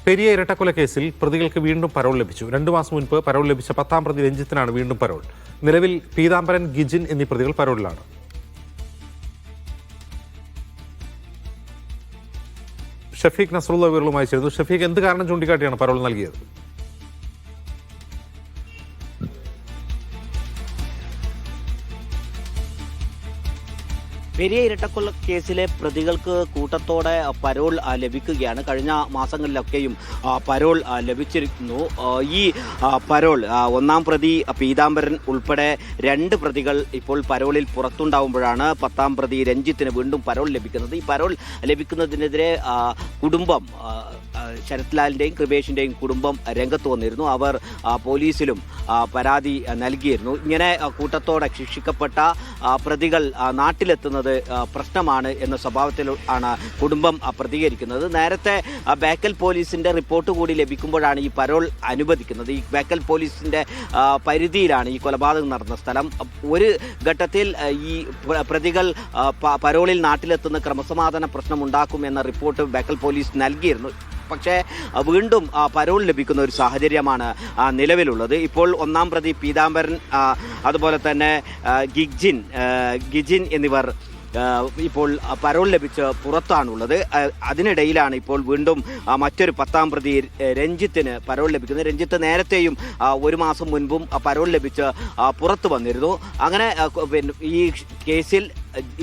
പെരിയ ഇരട്ടക്കൊലക്കേസിൽ പ്രതികൾക്ക് വീണ്ടും പരോൾ ലഭിച്ചു. 2 മാസം മുൻപ് പരോൾ ലഭിച്ച 10ാം പ്രതി രഞ്ജിത്തിനാണ് വീണ്ടും പരോൾ. നിലവിൽ പീതാംബരൻ, ഗിജിൻ എന്നീ പ്രതികൾ പരോളിലാണ്. ഷഫീഖ് നസ്രുള്ള വിവരങ്ങളുമായി ചേർന്നു. ഷഫീഖ്, എന്ത് കാരണം ചൂണ്ടിക്കാട്ടിയാണ് പരോൾ നൽകിയത്? പെരിയ ഇരട്ടക്കൊല കേസിലെ പ്രതികൾക്ക് കൂട്ടത്തോടെ പരോൾ ലഭിക്കുകയാണ്. കഴിഞ്ഞ മാസങ്ങളിലൊക്കെയും പരോൾ ലഭിച്ചിരുന്നു. ഈ പരോൾ 1ാം പ്രതി പീതാംബരൻ ഉൾപ്പെടെ 2 പ്രതികൾ ഇപ്പോൾ പരോളിൽ പുറത്തുണ്ടാവുമ്പോഴാണ് 10ാം പ്രതി രഞ്ജിത്തിന് വീണ്ടും പരോൾ ലഭിക്കുന്നത്. ഈ പരോൾ ലഭിക്കുന്നതിനെതിരെ കുടുംബം, ശരത് ലാലിൻ്റെയും കൃപേഷിൻ്റെയും കുടുംബം രംഗത്ത് വന്നിരുന്നു. അവർ പോലീസിലും പരാതി നൽകിയിരുന്നു. ഇങ്ങനെ കൂട്ടത്തോടെ ശിക്ഷിക്കപ്പെട്ട പ്രതികൾ നാട്ടിലെത്തുന്നത് പ്രശ്നമാണ് എന്ന സ്വഭാവത്തിൽ ആണ് കുടുംബം പ്രതികരിക്കുന്നത്. നേരത്തെ ബേക്കൽ പോലീസിന്റെ റിപ്പോർട്ട് കൂടി ലഭിക്കുമ്പോഴാണ് ഈ പരോൾ അനുവദിക്കുന്നത്. ഈ ബേക്കൽ പോലീസിന്റെ പരിധിയിലാണ് ഈ കൊലപാതകം നടന്ന സ്ഥലം. ഒരു ഘട്ടത്തിൽ ഈ പ്രതികൾ പരോളിൽ നാട്ടിലെത്തുന്ന ക്രമസമാധാന പ്രശ്നം ഉണ്ടാക്കുമെന്ന റിപ്പോർട്ട് ബേക്കൽ പോലീസ് നൽകിയിരുന്നു. പക്ഷേ വീണ്ടും പരോൾ ലഭിക്കുന്ന ഒരു സാഹചര്യമാണ് നിലവിലുള്ളത്. ഇപ്പോൾ 1ാം പ്രതി പീതാംബരൻ, അതുപോലെ തന്നെ ഗിജിൻ എന്നിവർ ഇപ്പോൾ പരോൾ ലഭിച്ച് പുറത്താണുള്ളത്. അതിനിടയിലാണ് ഇപ്പോൾ വീണ്ടും മറ്റൊരു 10ാം പ്രതി രഞ്ജിത്തിന് പരോൾ ലഭിക്കുന്നത്. രഞ്ജിത്ത് നേരത്തെയും 1 മാസം മുൻപും പരോൾ ലഭിച്ച് പുറത്തു വന്നിരുന്നു. അങ്ങനെ ഈ കേസിൽ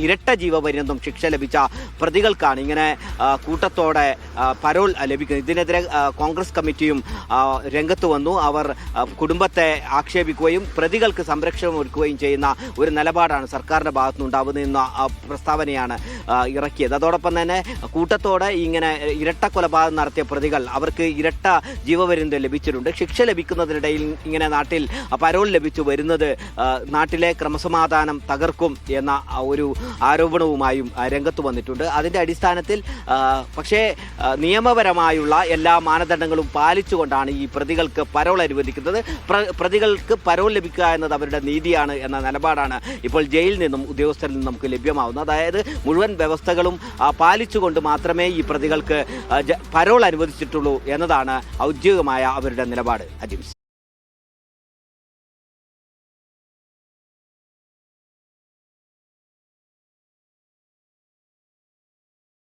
ഇരട്ട ജീവപര്യന്തം ശിക്ഷ ലഭിച്ച പ്രതികൾക്കാണ് ഇങ്ങനെ കൂട്ടത്തോടെ പരോൾ ലഭിക്കുന്നത്. ഇതിനെതിരെ കോൺഗ്രസ് കമ്മിറ്റിയും രംഗത്ത് വന്നു. അവർ കുടുംബത്തെ ആക്ഷേപിക്കുകയും പ്രതികൾക്ക് സംരക്ഷണം ഒരുക്കുകയും ചെയ്യുന്ന ഒരു നിലപാടാണ് സർക്കാരിൻ്റെ ഭാഗത്തുനിന്നുണ്ടാവുന്നതെന്ന പ്രസ്താവനയാണ് ഇറക്കിയത്. അതോടൊപ്പം തന്നെ കൂട്ടത്തോടെ ഇങ്ങനെ ഇരട്ട കൊലപാതകം നടത്തിയ പ്രതികൾ, അവർക്ക് ഇരട്ട ജീവപര്യന്തം ലഭിച്ചിട്ടുണ്ട്. ശിക്ഷ ലഭിക്കുന്നതിനിടയിൽ ഇങ്ങനെ നാട്ടിൽ പരോൾ ലഭിച്ചു വരുന്നത് നാട്ടിലെ ക്രമസമാധാനം തകർക്കും എന്ന ഒരു ആരോപണവുമായും രംഗത്ത് വന്നിട്ടുണ്ട്. അതിൻ്റെ അടിസ്ഥാനത്തിൽ പക്ഷേ നിയമപരമായുള്ള എല്ലാ മാനദണ്ഡങ്ങളും പാലിച്ചുകൊണ്ടാണ് ഈ പ്രതികൾക്ക് പരോൾ അനുവദിക്കുന്നത്. പ്രതികൾക്ക് പരോൾ ലഭിക്കുക എന്നത് അവരുടെ നീതിയാണ് എന്ന നിലപാടാണ് ഇപ്പോൾ ജയിലിൽ നിന്നും ഉദ്യോഗസ്ഥരിൽ നിന്നും നമുക്ക് ലഭ്യമാവുന്നത്. അതായത് മുഴുവൻ വ്യവസ്ഥകളും പാലിച്ചുകൊണ്ട് മാത്രമേ ഈ പ്രതികൾക്ക് പരോൾ അനുവദിച്ചിട്ടുള്ളൂ എന്നതാണ് ഔദ്യോഗികമായ അവരുടെ നിലപാട്. അജിംസ്.